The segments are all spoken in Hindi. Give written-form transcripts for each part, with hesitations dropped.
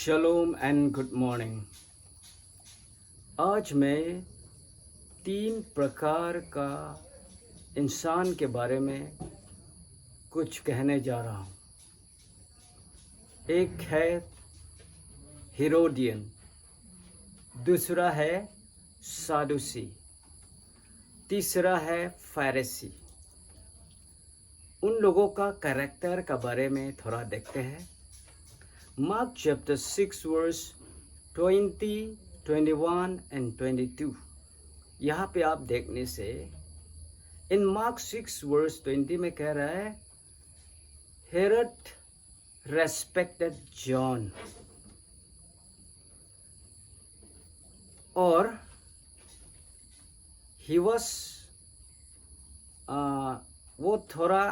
शलोम एंड गुड मॉर्निंग। आज मैं 3 प्रकार का इंसान के बारे में कुछ कहने जा रहा हूँ। एक है हेरोडियन, दूसरा है सादुसी, तीसरा है फारसी। उन लोगों का कैरेक्टर का बारे में थोड़ा देखते हैं। Mark chapter 6 verse 20, 21 and 22। यहाँ पे आप देखने से इन Mark 6 verse 20 में कह रहा है Herod respected John, और he was वो थोड़ा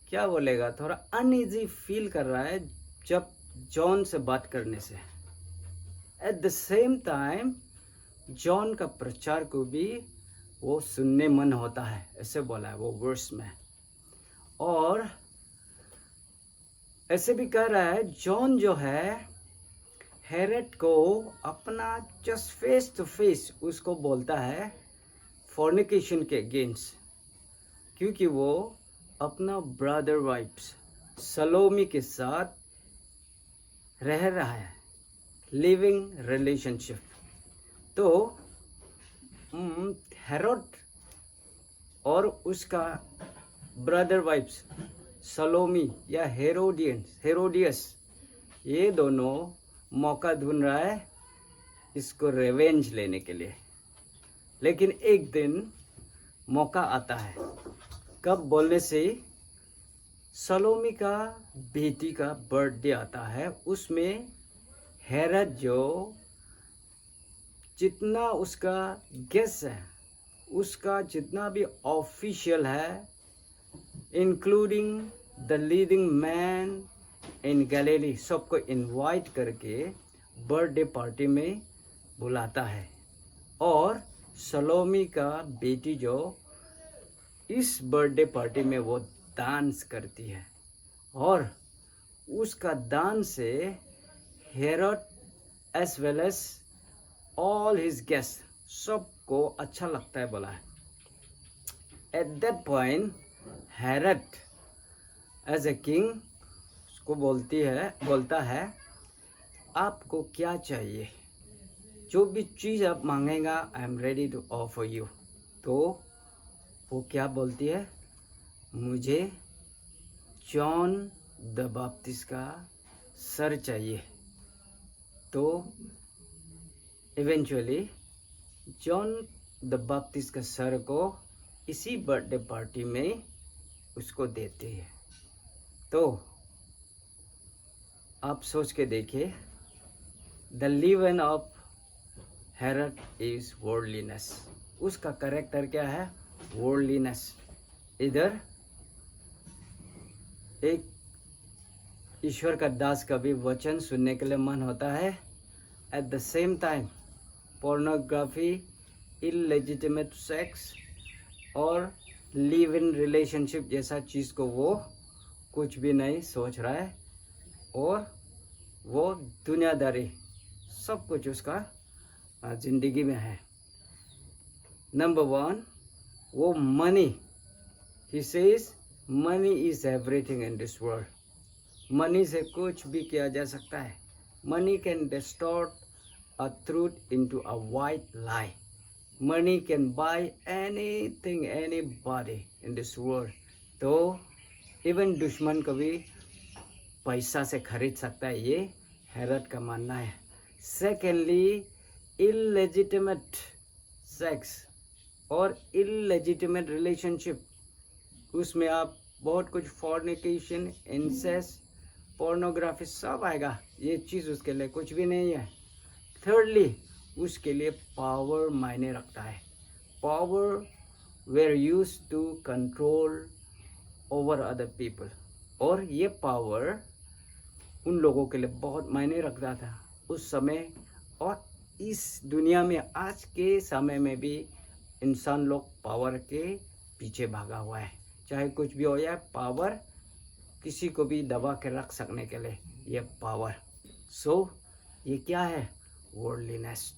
क्या बोलेगा, थोड़ा अनईजी फील कर रहा है जब जॉन से बात करने से। At the same time John का प्रचार को भी वो सुनने मन होता है, ऐसे बोला है वो वर्स में। और ऐसे भी कह रहा है जॉन जो है हेरोड को अपना जस्ट फेस टू फेस उसको बोलता है फॉर्निकेशन के अगेंस्ट, क्योंकि वो अपना ब्रदर वाइफ्स सलोमी के साथ रह रहा है, लिविंग रिलेशनशिप। तो हेरोड और उसका ब्रदर वाइफ्स सलोमी या हेरोडियस, ये दोनों मौका ढूंढ रहा है इसको रिवेंज लेने के लिए। लेकिन एक दिन मौका आता है, कब बोलने से सलोमी का बेटी का बर्थडे आता है। उसमें हेरोड जो जितना उसका गेस्ट है, उसका जितना भी ऑफिशियल है, including the leading man in Galilei, सबको इनवाइट करके बर्थडे पार्टी में बुलाता है। और सलोमी का बेटी जो इस बर्थडे पार्टी में वो डांस करती है, और उसका डांस से Herod as well as all his guest सबको अच्छा लगता है बोला है। At that point Herod as a king उसको बोलता है आपको क्या चाहिए, जो भी चीज़ आप मांगेगा I am ready to offer you. तो वो क्या बोलती है, मुझे जॉन द बैप्टिस्ट का सर चाहिए। तो इवेंचुअली जॉन द बैप्टिस्ट का सर को इसी बर्थडे पार्टी में उसको देते हैं। तो आप सोच के देखिए, the leaven of Herod is worldliness. उसका कैरेक्टर क्या है, वर्ल्डलीनेस। इधर एक ईश्वर का दास का भी वचन सुनने के लिए मन होता है, at the same time pornography, illegitimate sex और लिव इन रिलेशनशिप जैसा चीज़ को वो कुछ भी नहीं सोच रहा है, और वो दुनियादारी सब कुछ उसका जिंदगी में है। नंबर 1, वो money, he says money is everything in this world. Money से कुछ भी किया जा सकता है। Money can distort a truth into a white lie. Money can buy anything, anybody in this world. तो इवन दुश्मन को भी पैसा से खरीद सकता है, ये हेरोड का मानना है। सेकेंडली, इलेजिटिमेट सेक्स और इलेजिटिमेट रिलेशनशिप, उसमें आप बहुत कुछ फॉर्निकेशन, इंसेस्ट, पोर्नोग्राफी सब आएगा। ये चीज़ उसके लिए कुछ भी नहीं है। थर्डली, उसके लिए पावर मायने रखता है। Power were use to control over other people, और ये पावर उन लोगों के लिए बहुत मायने रखता था उस समय। और इस दुनिया में आज के समय में भी इंसान लोग पावर के पीछे भागा हुआ है। चाहे कुछ भी हो जाए, पावर किसी को भी दबा के रख सकने के लिए ये पावर। सो ये क्या है? वर्ल्डलीनेस।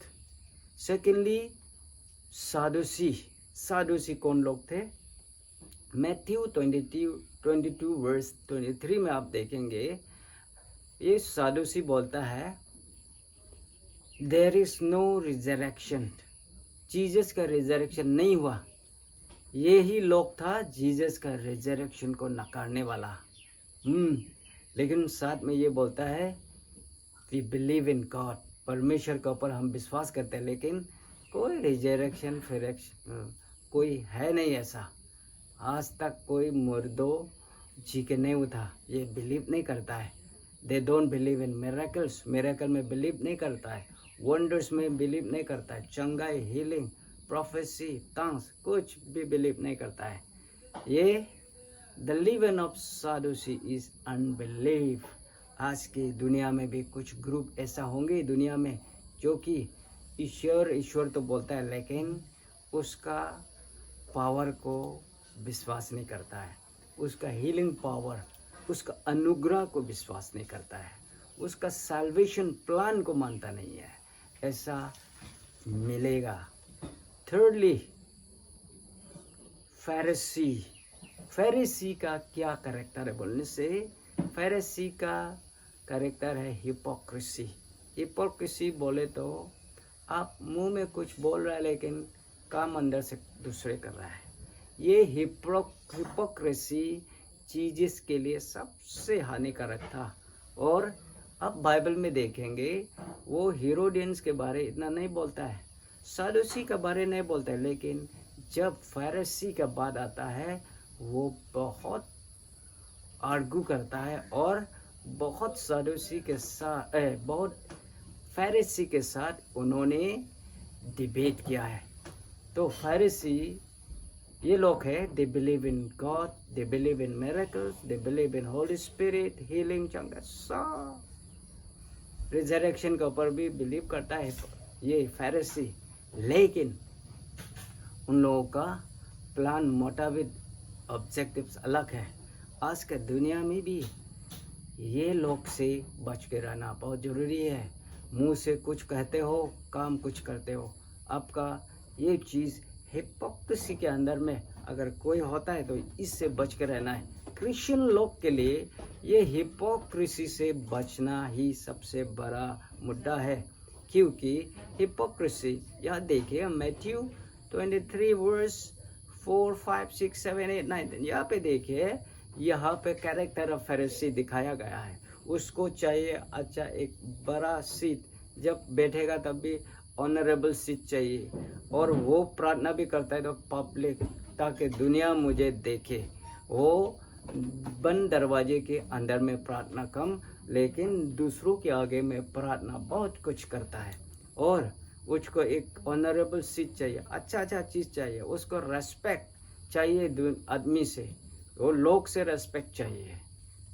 सेकेंडली सादुसी कौन लोग थे? मैथ्यू 22 वर्स 23 में आप देखेंगे, ये सादुसी बोलता है there is no resurrection, Jesus का रिजरेक्शन नहीं हुआ। ये ही लोग था जीसस का रिजरेक्शन को नकारने वाला। लेकिन साथ में ये बोलता है वी बिलीव इन गॉड, परमेश्वर के ऊपर हम विश्वास करते हैं, लेकिन कोई रिजरेक्शन कोई है नहीं ऐसा। आज तक कोई मुर्दों जी के नहीं उठा, ये बिलीव नहीं करता है। They don't believe in miracles, miracle में बिलीव नहीं करता है, वंडर्स में बिलीव नहीं करता है, चंगाई, हीलिंग, प्रोफेसी, टंग्स, कुछ भी बिलीव नहीं करता है। ये द लिवन ऑफ सादुसी इज अनबिलीव। आज की दुनिया में भी कुछ ग्रुप ऐसा होंगे दुनिया में जो कि ईश्वर तो बोलता है, लेकिन उसका पावर को विश्वास नहीं करता है, उसका हीलिंग पावर, उसका अनुग्रह को विश्वास नहीं करता है, उसका साल्वेशन प्लान को मानता नहीं है। ऐसा मिलेगा। थर्डली फैरिसी का क्या कैरेक्टर है बोलने से, फैरिसी का कैरेक्टर है हिपोक्रेसी। हिपोक्रेसी बोले तो आप मुंह में कुछ बोल रहा है लेकिन काम अंदर से दूसरे कर रहा है। ये हिपोक्रेसी जीसस के लिए सबसे हानिकारक था। और अब बाइबल में देखेंगे वो हेरोडियंस के बारे इतना नहीं बोलता है, सादुसी के बारे नहीं बोलता है, लेकिन जब फैरिसी का बात आता है वो बहुत आर्गू करता है और बहुत सादुसी के साथ बहुत फैरिसी के साथ उन्होंने डिबेट किया है। तो फैरिसी ये लोग है, they believe in God, they believe in miracles, they believe in Holi spirit, healing, चंगा, सब रिजरेक्शन के ऊपर भी बिलीव करता है ये फैरिसी। लेकिन उन लोगों का प्लान, मोटिव, ऑब्जेक्टिव्स अलग है। आज के दुनिया में भी ये लोग से बच के रहना बहुत ज़रूरी है। मुंह से कुछ कहते हो, काम कुछ करते हो। आपका ये चीज़ हिपोक्रेसी के अंदर में अगर कोई होता है तो इससे बच के रहना है। क्रिश्चियन लोग के लिए ये हिपोक्रेसी से बचना ही सबसे बड़ा मुद्दा है, क्योंकि हिपोक्रेसी, यहाँ देखिए मैथ्यू 23 वर्स 4, 5, 6, 7, 8, 9, यहाँ पे देखिए, यहाँ पे कैरेक्टर ऑफ फैरिसी दिखाया गया है। उसको चाहिए अच्छा एक बड़ा सीट, जब बैठेगा तब भी ऑनरेबल सीट चाहिए, और वो प्रार्थना भी करता है तो पब्लिक, ताकि दुनिया मुझे देखे। वो बंद दरवाजे के अंदर में प्रार्थना कम, लेकिन दूसरों के आगे में प्रार्थना बहुत कुछ करता है। और उसको एक ऑनरेबल सीट चाहिए, अच्छा चीज़ चाहिए, उसको रेस्पेक्ट चाहिए आदमी से, वो लोग से रेस्पेक्ट चाहिए।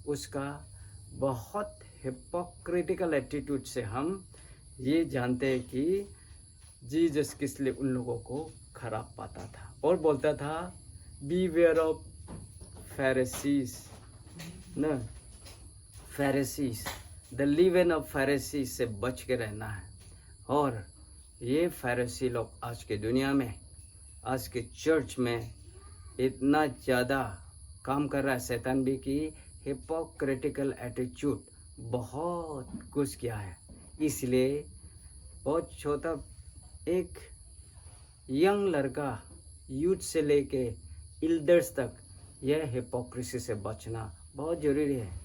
उसका बहुत हिपोक्रिटिकल एटीट्यूड से हम ये जानते हैं कि जीसस किस लिए उन लोगों को खराब पाता था और बोलता था बीवेयर ऑफ फैरिसीज, न फैरिसीज, द लिवन ऑफ फैरिसीज से बच के रहना है। और ये फैरिसी लोग आज के दुनिया में, आज के चर्च में इतना ज़्यादा काम कर रहा है शैतान भी, कि हिपोक्रिटिकल एटीट्यूड बहुत कुछ किया है। इसलिए बहुत छोटा एक यंग लड़का, यूथ से लेके एल्डर्स तक, यह हिपोक्रेसी से बचना बहुत ज़रूरी है।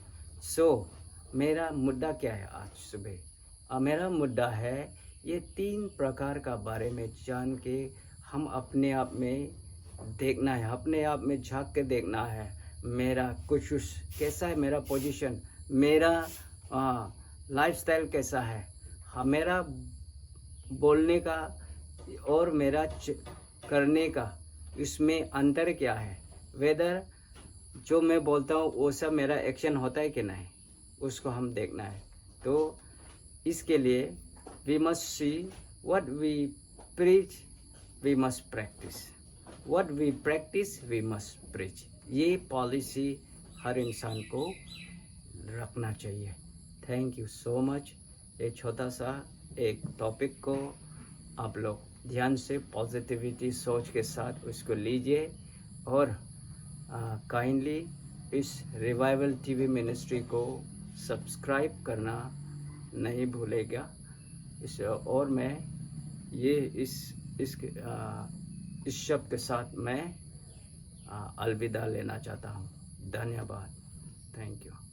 मेरा मुद्दा क्या है आज सुबह? मेरा मुद्दा है ये 3 प्रकार का बारे में जान के हम अपने आप में देखना है, अपने आप में झांक के देखना है। मेरा कुछ कैसा है, मेरा पोजीशन, मेरा लाइफस्टाइल कैसा है, मेरा बोलने का और मेरा करने का, इसमें अंतर क्या है। वेदर जो मैं बोलता हूँ वो सब मेरा एक्शन होता है कि नहीं, उसको हम देखना है। तो इसके लिए we must see what we preach, we must practise, what we practise we must preach. ये पॉलिसी हर इंसान को रखना चाहिए। Thank you so much. ये छोटा सा एक टॉपिक को आप लोग ध्यान से पॉजिटिविटी सोच के साथ उसको लीजिए और काइंडली इस रिवाइवल टीवी मिनिस्ट्री को सब्सक्राइब करना नहीं भूलेगा। और मैं ये इस शब्द के साथ मैं अलविदा लेना चाहता हूँ। धन्यवाद। Thank you.